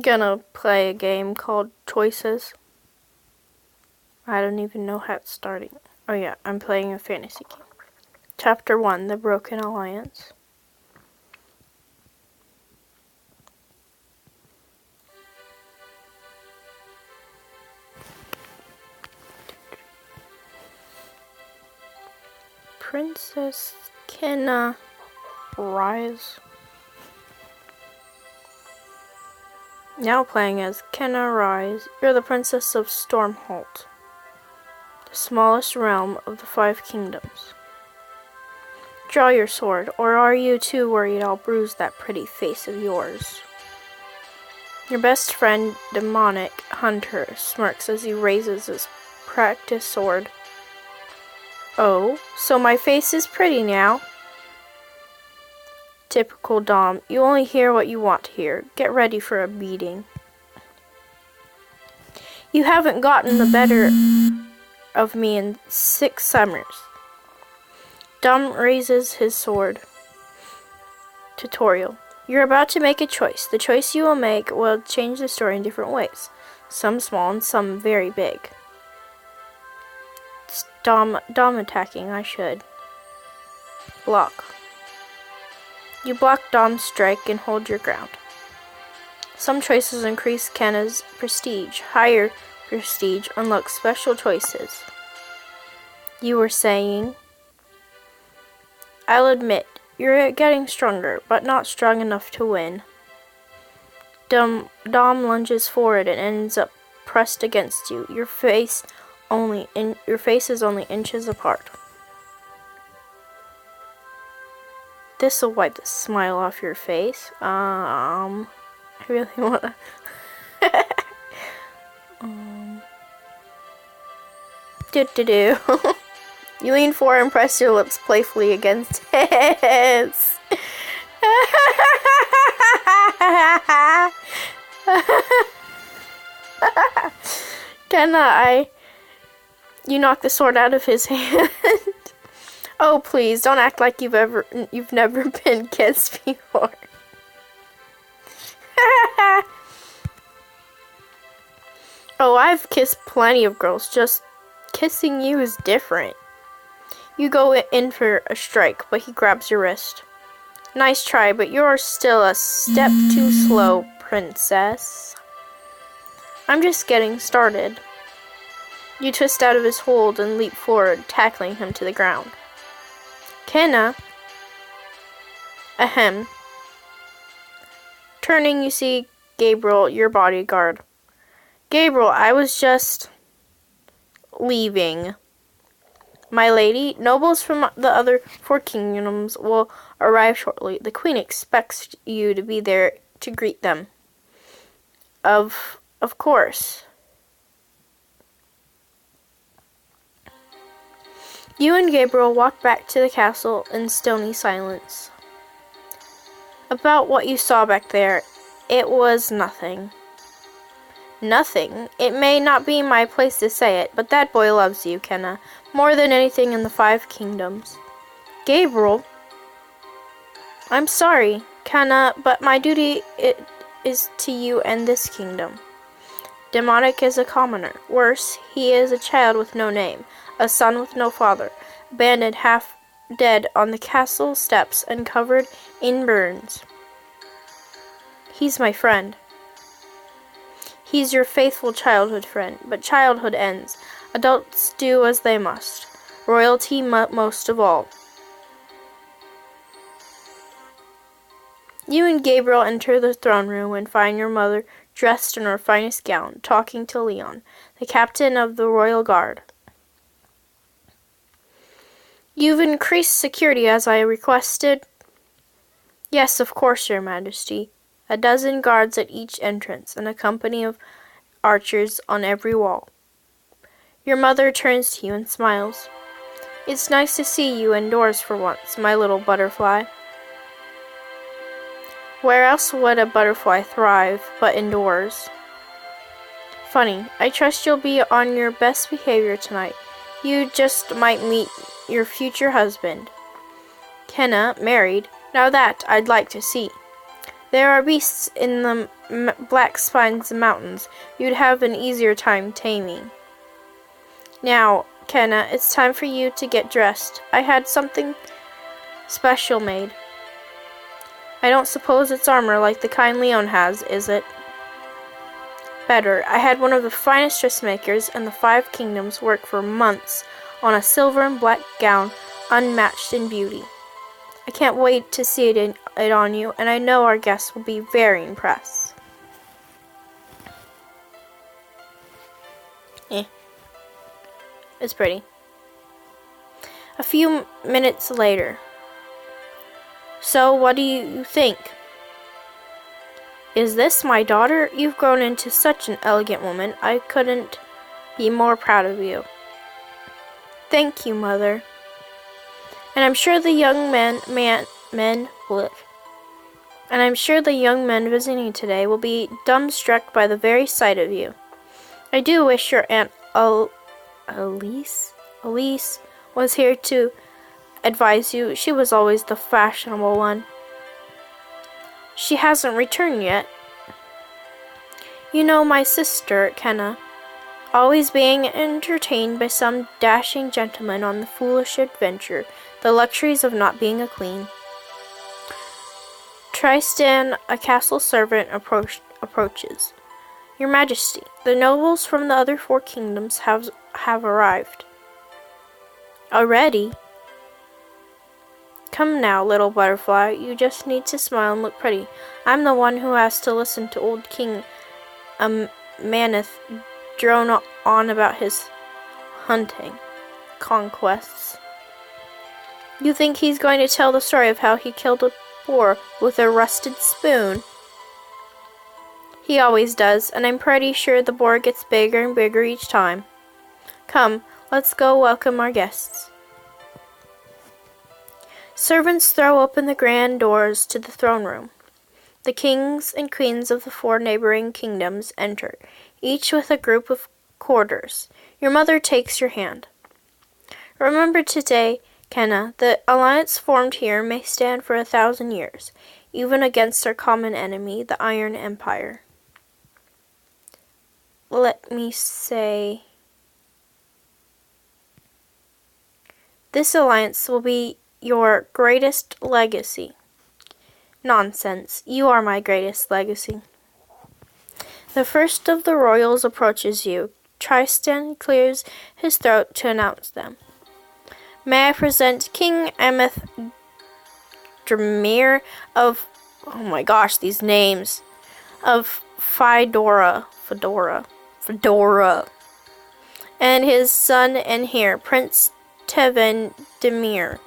gonna play a game called Choices. I don't even know how it's starting. Oh yeah, I'm playing a fantasy game. Chapter 1, The Broken Alliance. Princess Kenna Rise. Now playing as Kenna Rise. You're the Princess of Stormholt, the smallest realm of the 5 kingdoms. Draw your sword, or are you too worried I'll bruise that pretty face of yours? Your best friend, Demonic Hunter, smirks as he raises his practice sword. Oh, so my face is pretty now? Typical Dom, you only hear what you want to hear. Get ready for a beating. You haven't gotten the better of me in 6 summers. Dom raises his sword. Tutorial. You're about to make a choice. The choice you will make will change the story in different ways. Some small and some very big. It's Dom attacking, I should. Block. You block Dom's strike and hold your ground. Some choices increase Kenna's prestige. Higher prestige unlocks special choices. You were saying? I'll admit, you're getting stronger, but not strong enough to win. Dom lunges forward and ends up pressed against you. Your face is only inches apart. This'll wipe the smile off your face. I really wanna. Do. You lean forward and press your lips playfully against his. Kenna, you knock the sword out of his hand. Oh, please, don't act like you've never been kissed before. Oh, I've kissed plenty of girls, just kissing you is different. You go in for a strike, but he grabs your wrist. Nice try, but you're still a step too slow, princess. I'm just getting started. You twist out of his hold and leap forward, tackling him to the ground. Kenna. Ahem. Turning, you see Gabriel, your bodyguard. Gabriel, I was just leaving. My lady, nobles from the other 4 kingdoms will arrive shortly. The queen expects you to be there to greet them. Of course. You and Gabriel walk back to the castle in stony silence. About what you saw back there, it was nothing. Nothing? It may not be my place to say it, but that boy loves you, Kenna, more than anything in the 5 kingdoms. Gabriel? I'm sorry, Kenna, but my duty is to you and this kingdom. Demonic is a commoner. Worse, he is a child with no name, a son with no father, abandoned half dead on the castle steps and covered in burns. He's my friend. He's your faithful childhood friend, but childhood ends. Adults do as they must. Royalty most of all. You and Gabriel enter the throne room and find your mother dressed in her finest gown, talking to Leon, the captain of the royal guard. You've increased security as I requested? Yes, of course, Your Majesty. 12 guards at each entrance, and a company of archers on every wall. Your mother turns to you and smiles. It's nice to see you indoors for once, my little butterfly. Where else would a butterfly thrive but indoors? Funny, I trust you'll be on your best behavior tonight. You just might meet your future husband. Kenna, married? Now that I'd like to see. There are beasts in the Black Spines Mountains you'd have an easier time taming. Now, Kenna, it's time for you to get dressed. I had something special made. I don't suppose it's armor like the kind Leon has, is it? Better. I had one of the finest dressmakers in the 5 kingdoms work for months on a silver and black gown unmatched in beauty. I can't wait to see it on you, and I know our guests will be very impressed. It's pretty. A few minutes later. So, what do you think? Is this my daughter? You've grown into such an elegant woman. I couldn't be more proud of you. Thank you, Mother. And I'm sure the young men visiting today will be dumbstruck by the very sight of you. I do wish your Aunt Elise was here to advise you. She was always the fashionable one. She hasn't returned yet. You know my sister, Kenna, always being entertained by some dashing gentleman on the foolish adventure, the luxuries of not being a queen. Tristan, a castle servant, approaches. Your Majesty, the nobles from the other 4 kingdoms have arrived. Already? Come now, little butterfly, you just need to smile and look pretty. I'm the one who has to listen to old King Maneth drone on about his hunting conquests. You think he's going to tell the story of how he killed a boar with a rusted spoon? He always does, and I'm pretty sure the boar gets bigger and bigger each time. Come, let's go welcome our guests. Servants throw open the grand doors to the throne room. The kings and queens of the 4 neighboring kingdoms enter, each with a group of courtiers. Your mother takes your hand. Remember today, Kenna, the alliance formed here may stand for 1,000 years, even against our common enemy, the Iron Empire. Let me say, this alliance will be your greatest legacy. Nonsense. You are my greatest legacy. The first of the royals approaches you. Tristan clears his throat to announce them. May I present King Emeth Dramir of, oh my gosh, these names, of Fedora, and his son and heir, Prince Tevin Demir.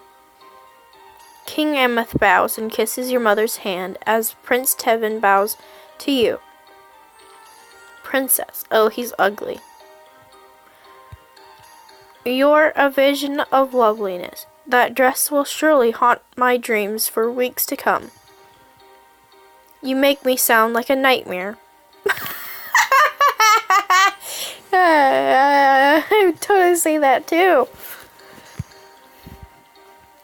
King Emeth bows and kisses your mother's hand as Prince Tevin bows to you. Princess, oh, he's ugly. You're a vision of loveliness. That dress will surely haunt my dreams for weeks to come. You make me sound like a nightmare. I totally say that too.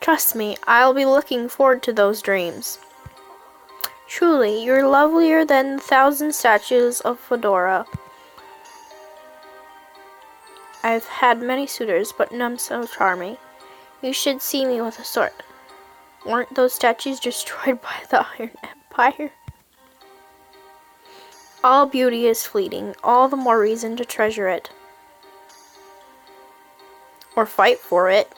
Trust me, I'll be looking forward to those dreams. Truly, you're lovelier than 1,000 statues of Fedora. I've had many suitors, but none so charming. You should see me with a sword. Weren't those statues destroyed by the Iron Empire? All beauty is fleeting, all the more reason to treasure it. Or fight for it.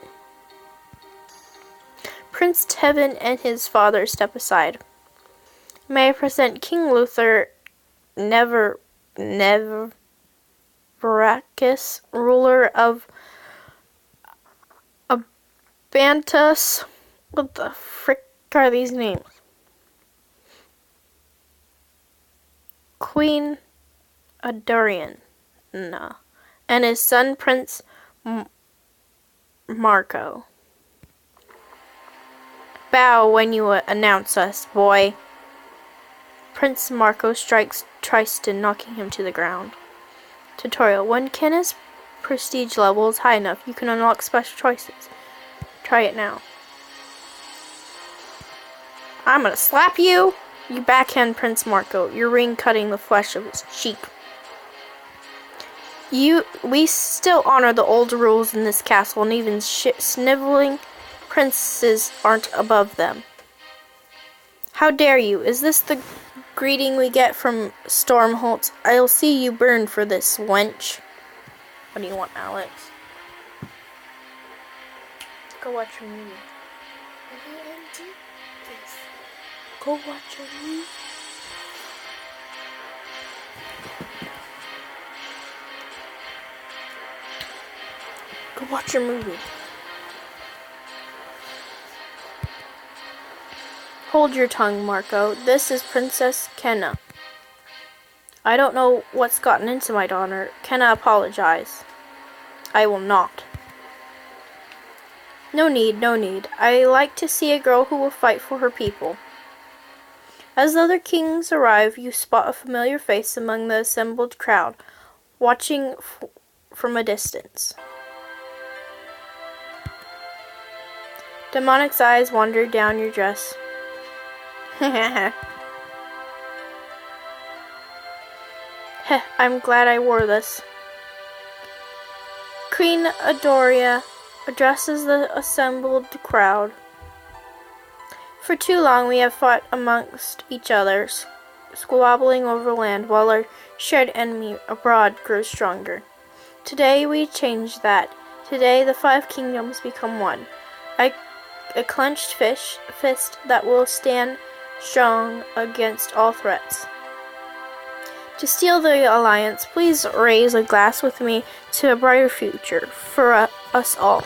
Prince Tevin and his father step aside. May I present King Luther Neverrakis, ruler of Abantus. What the frick are these names? Queen Adurian. No. And his son Prince Marco. Bow when you announce us, boy. Prince Marco strikes Tristan, knocking him to the ground. Tutorial. When Kenna's prestige level is high enough, you can unlock special choices. Try it now. I'm gonna slap you. You backhand Prince Marco, your ring cutting the flesh of his cheek. We still honor the old rules in this castle, and even sniveling princes aren't above them. How dare you? Is this the greeting we get from Stormholt? I'll see you burn for this, wench. What do you want, Alex? Go watch your movie. Go watch your movie. Go watch your movie. Hold your tongue, Marco. This is Princess Kenna. I don't know what's gotten into my daughter. Kenna, apologize. I will not. No need, no need. I like to see a girl who will fight for her people. As the other kings arrive, you spot a familiar face among the assembled crowd, watching from a distance. Demonic's eyes wander down your dress. Heh, I'm glad I wore this. Queen Adoria addresses the assembled crowd. For too long we have fought amongst each other, squabbling over land, while our shared enemy abroad grows stronger. Today we change that. Today the 5 kingdoms become one. A clenched fist that will stand strong against all threats. To seal the alliance, please raise a glass with me to a brighter future for us all.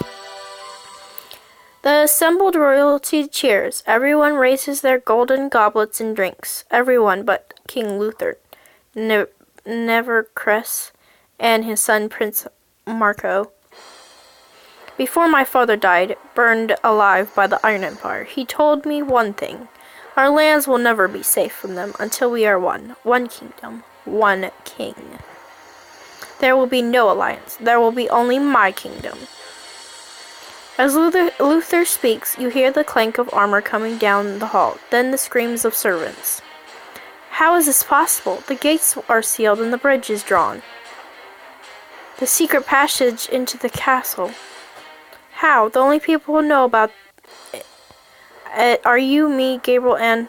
The assembled royalty cheers. Everyone raises their golden goblets and drinks. Everyone but King Luther, Nevercress, and his son Prince Marco. Before my father died, burned alive by the Iron Empire, he told me one thing. Our lands will never be safe from them until we are one. One kingdom. One king. There will be no alliance. There will be only my kingdom. As Luther speaks, you hear the clank of armor coming down the hall, then the screams of servants. How is this possible? The gates are sealed and the bridge is drawn. The secret passage into the castle. How? The only people who know about it are you, me, Gabriel, and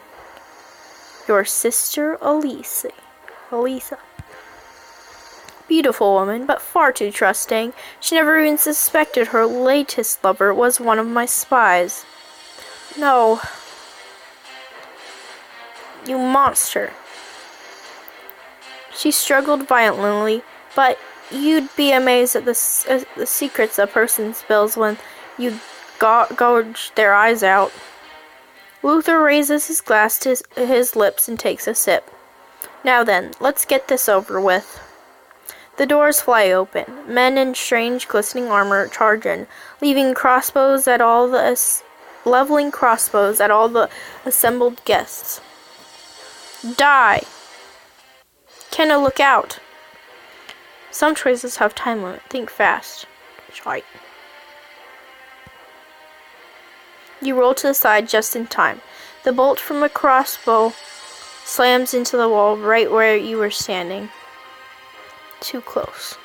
your sister, Elisa. Beautiful woman, but far too trusting. She never even suspected her latest lover was one of my spies. No. You monster. She struggled violently, but you'd be amazed at the secrets a person spills when you gouge their eyes out. Luther raises his glass to his lips and takes a sip. Now then, let's get this over with. The doors fly open. Men in strange glistening armor charge in, leveling crossbows at all the assembled guests. Die! Kenna, look out! Some choices have time limit. Think fast. Right. You roll to the side just in time. The bolt from a crossbow slams into the wall right where you were standing. Too close.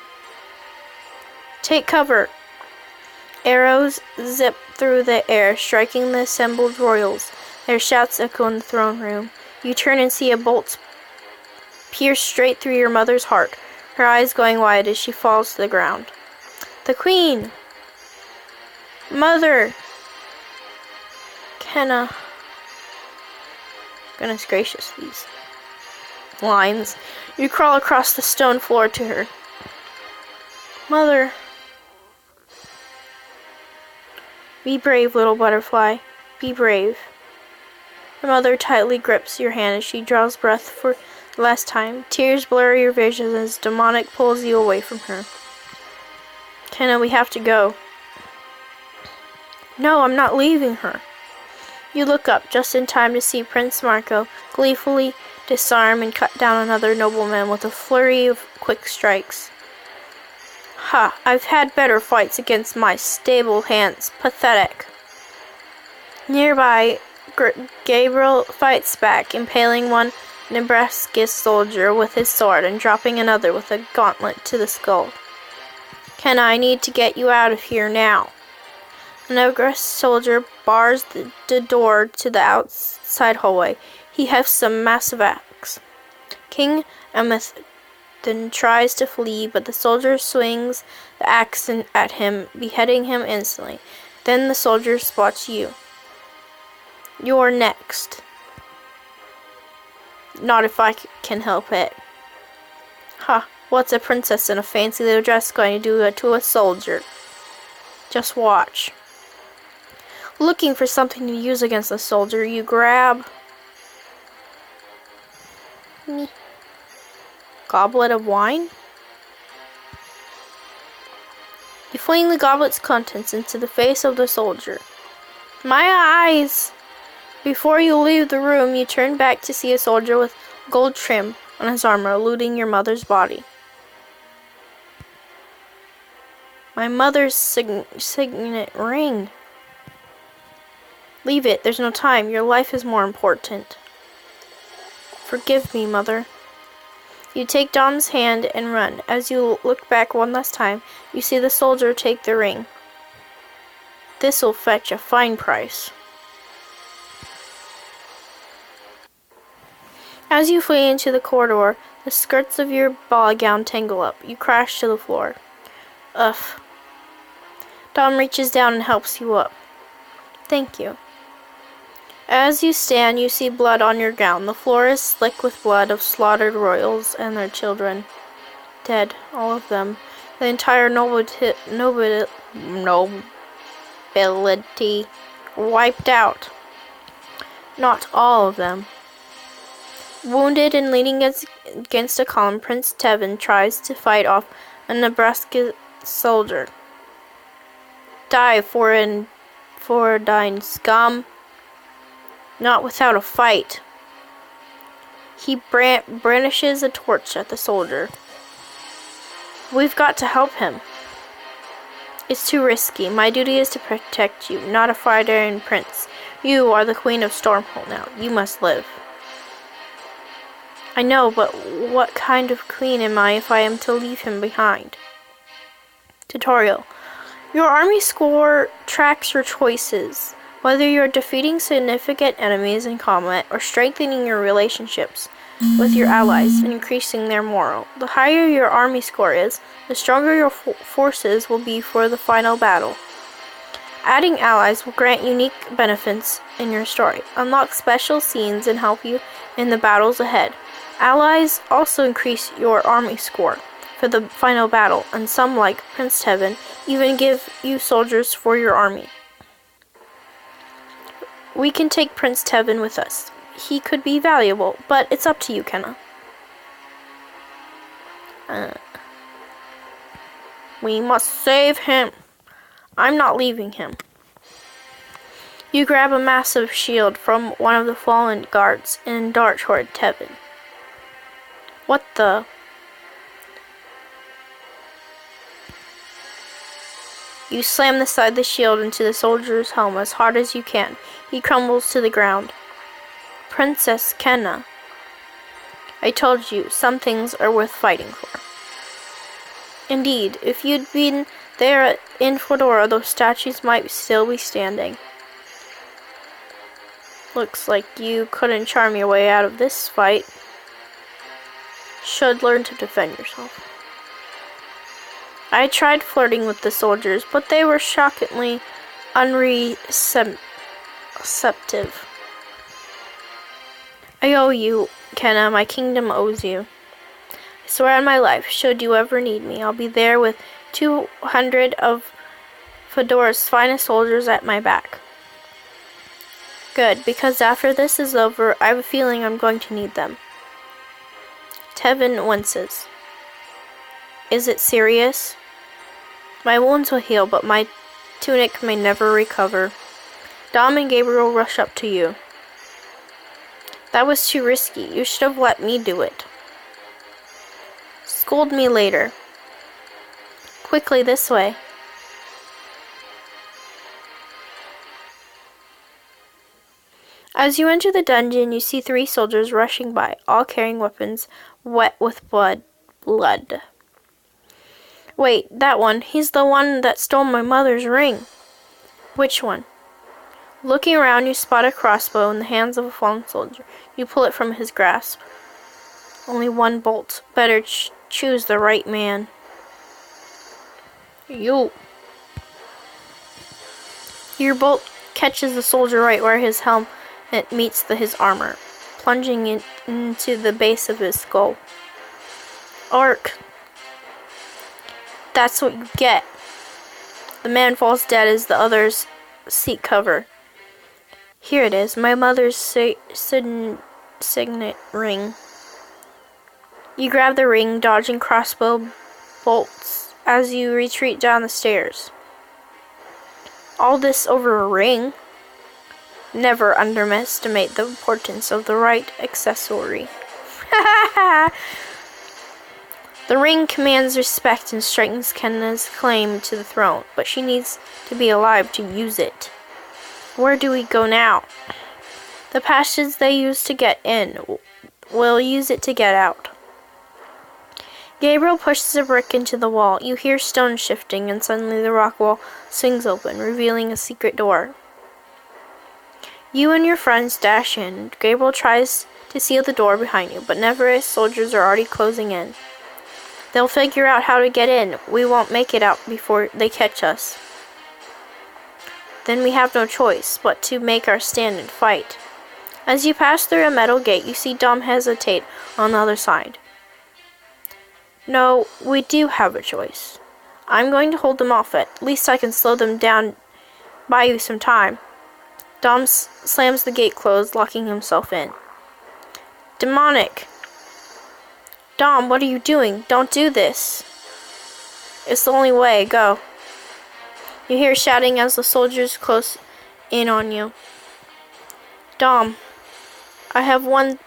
Take cover. Arrows zip through the air, striking the assembled royals. Their shouts echo in the throne room. You turn and see a bolt pierce straight through your mother's heart, her eyes going wide as she falls to the ground. The Queen! Mother! Kenna. Goodness gracious, these lines. You crawl across the stone floor to her. Mother. Be brave, little butterfly. Be brave. Her mother tightly grips your hand as she draws breath for the last time. Tears blur your vision as Demonic pulls you away from her. Kenna, we have to go. No, I'm not leaving her. You look up just in time to see Prince Marco gleefully disarm and cut down another nobleman with a flurry of quick strikes. Ha! I've had better fights against my stable hands. Pathetic. Nearby, Gabriel fights back, impaling one Nebraska soldier with his sword and dropping another with a gauntlet to the skull. Kenna, I need to get you out of here now. A Nebraska soldier bars the door to the outside hallway. He hefts a massive axe. King Emmeth then tries to flee, but the soldier swings the axe at him, beheading him instantly. Then the soldier spots you. You're next. Not if I can help it. Ha, what's a princess in a fancy little dress going to do to a soldier? Just watch. Looking for something to use against the soldier, you grab me. Goblet of wine? You fling the goblet's contents into the face of the soldier. My eyes! Before you leave the room, you turn back to see a soldier with gold trim on his armor looting your mother's body. My mother's signet ring. Leave it. There's no time. Your life is more important. Forgive me, Mother. You take Dom's hand and run. As you look back one last time, you see the soldier take the ring. This'll fetch a fine price. As you flee into the corridor, the skirts of your ball gown tangle up. You crash to the floor. Ugh. Dom reaches down and helps you up. Thank you. As you stand, you see blood on your gown. The floor is slick with blood of slaughtered royals and their children. Dead, all of them. The entire nobility wiped out. Not all of them. Wounded and leaning against a column, Prince Tevin tries to fight off a Nebraska soldier. Die, foreign scum. Not without a fight. He brandishes a torch at the soldier. We've got to help him. It's too risky. My duty is to protect you, not a fighter prince. You are the Queen of Stormhold now. You must live. I know, but what kind of queen am I if I am to leave him behind? Tutorial. Your army score tracks your choices. Whether you're defeating significant enemies in combat or strengthening your relationships with your allies and increasing their morale. The higher your army score is, the stronger your forces will be for the final battle. Adding allies will grant unique benefits in your story, unlock special scenes, and help you in the battles ahead. Allies also increase your army score for the final battle, and some, like Prince Tevin, even give you soldiers for your army. We can take Prince Tevin with us. He could be valuable, but it's up to you, Kenna. We must save him. I'm not leaving him. You grab a massive shield from one of the fallen guards and dart toward Tevin. What the? You slam the side of the shield into the soldier's helm as hard as you can. He crumbles to the ground. Princess Kenna. I told you, some things are worth fighting for. Indeed, if you'd been there in Fedora, those statues might still be standing. Looks like you couldn't charm your way out of this fight. Should learn to defend yourself. I tried flirting with the soldiers, but they were shockingly unreceptive. I owe you, Kenna. My kingdom owes you. I swear on my life, should you ever need me, I'll be there with 200 of Fedora's finest soldiers at my back. Good, because after this is over, I have a feeling I'm going to need them. Tevin winces. Is it serious? My wounds will heal, but my tunic may never recover. Dom and Gabriel rush up to you. That was too risky. You should have let me do it. Scold me later. Quickly, this way. As you enter the dungeon, you see 3 soldiers rushing by, all carrying weapons wet with blood. Wait, that one. He's the one that stole my mother's ring. Which one? Looking around, you spot a crossbow in the hands of a fallen soldier. You pull it from his grasp. Only 1 bolt. Better choose the right man. Your bolt catches the soldier right where his helmet meets his armor, plunging it into the base of his skull. Arc. That's what you get. The man falls dead as the others seek cover. Here it is, my mother's signet ring. You grab the ring, dodging crossbow bolts as you retreat down the stairs. All this over a ring? Never underestimate the importance of the right accessory. The ring commands respect and strengthens Kenna's claim to the throne, but she needs to be alive to use it. Where do we go now? The passage they use to get in. We'll use it to get out. Gabriel pushes a brick into the wall. You hear stone shifting, and suddenly the rock wall swings open, revealing a secret door. You and your friends dash in. Gabriel tries to seal the door behind you, but Nevarese soldiers are already closing in. They'll figure out how to get in. We won't make it out before they catch us. Then we have no choice but to make our stand and fight. As you pass through a metal gate, you see Dom hesitate on the other side. No, we do have a choice. I'm going to hold them off. At least I can slow them down, buy you some time. Dom slams the gate closed, locking himself in. Demonic! Dom, what are you doing? Don't do this. It's the only way. Go. You hear shouting as the soldiers close in on you. Dom, I have one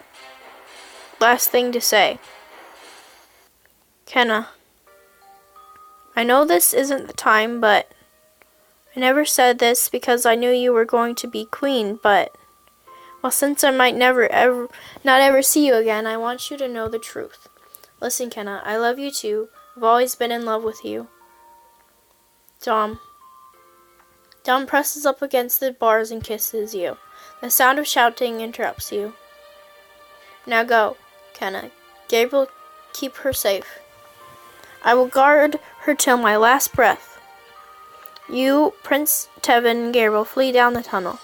last thing to say. Kenna, I know this isn't the time, but I never said this because I knew you were going to be queen, but, well, since I might not ever see you again, I want you to know the truth. Listen, Kenna, I love you too. I've always been in love with you. Dom presses up against the bars and kisses you. The sound of shouting interrupts you. Now go, Kenna. Gabriel, keep her safe. I will guard her till my last breath. You, Prince Tevin, and Gabriel flee down the tunnel.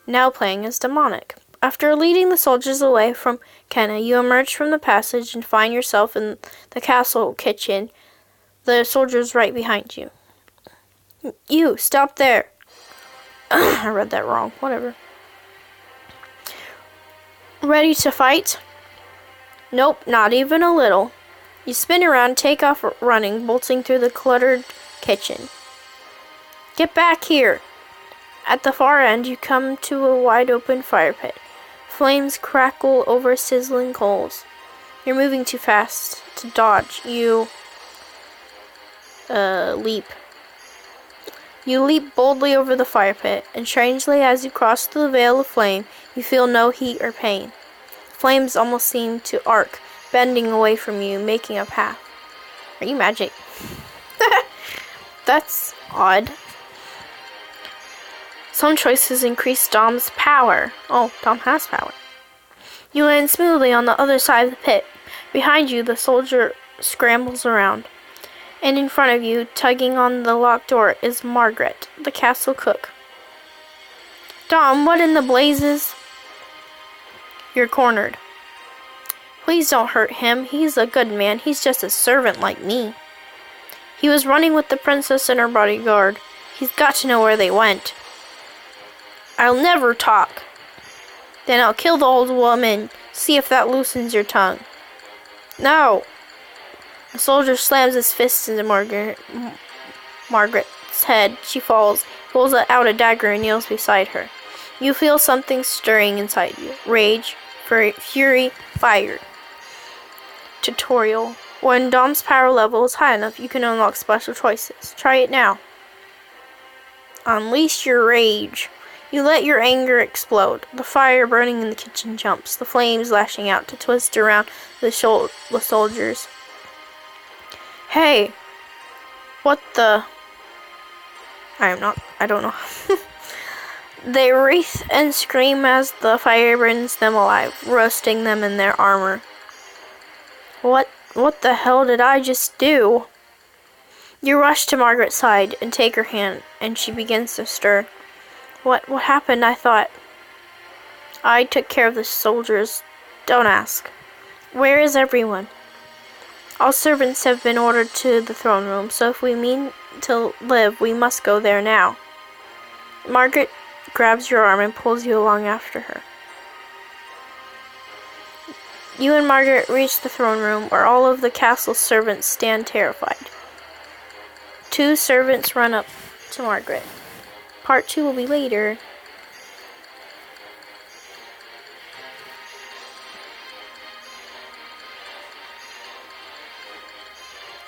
Now playing as Demonic. After leading the soldiers away from Kenna, you emerge from the passage and find yourself in the castle kitchen. The soldiers right behind you. You, stop there. I read that wrong. Whatever. Ready to fight? Nope, not even a little. You spin around, take off running, bolting through the cluttered kitchen. Get back here! At the far end, you come to a wide-open fire pit. Flames crackle over sizzling coals. You're moving too fast to dodge. You leap. You leap boldly over the fire pit, and strangely, as you cross the veil of flame, you feel no heat or pain. Flames almost seem to arc, bending away from you, making a path. Are you magic? That's odd. Some choices increase Dom's power. Oh, Dom has power. You land smoothly on the other side of the pit. Behind you, the soldier scrambles around. And in front of you, tugging on the locked door, is Margaret, the castle cook. Dom, what in the blazes? You're cornered. Please don't hurt him. He's a good man. He's just a servant like me. He was running with the princess and her bodyguard. He's got to know where they went. I'll never talk. Then I'll kill the old woman. See if that loosens your tongue. No. The soldier slams his fist into Margaret's head. She falls, pulls out a dagger, and kneels beside her. You feel something stirring inside you. Rage, fury, fire. Tutorial. When Dom's power level is high enough, you can unlock special choices. Try it now. Unleash your rage. You let your anger explode. The fire burning in the kitchen jumps, the flames lashing out to twist around the soldiers. Hey! What the... I don't know. They writhe and scream as the fire burns them alive, roasting them in their armor. What the hell did I just do? You rush to Margaret's side and take her hand, and she begins to stir. What happened? I thought... I took care of the soldiers. Don't ask. Where is everyone? All servants have been ordered to the throne room, so if we mean to live, we must go there now. Margaret grabs your arm and pulls you along after her. You and Margaret reach the throne room, where all of the castle's servants stand terrified. 2 servants run up to Margaret. Part 2 will be later.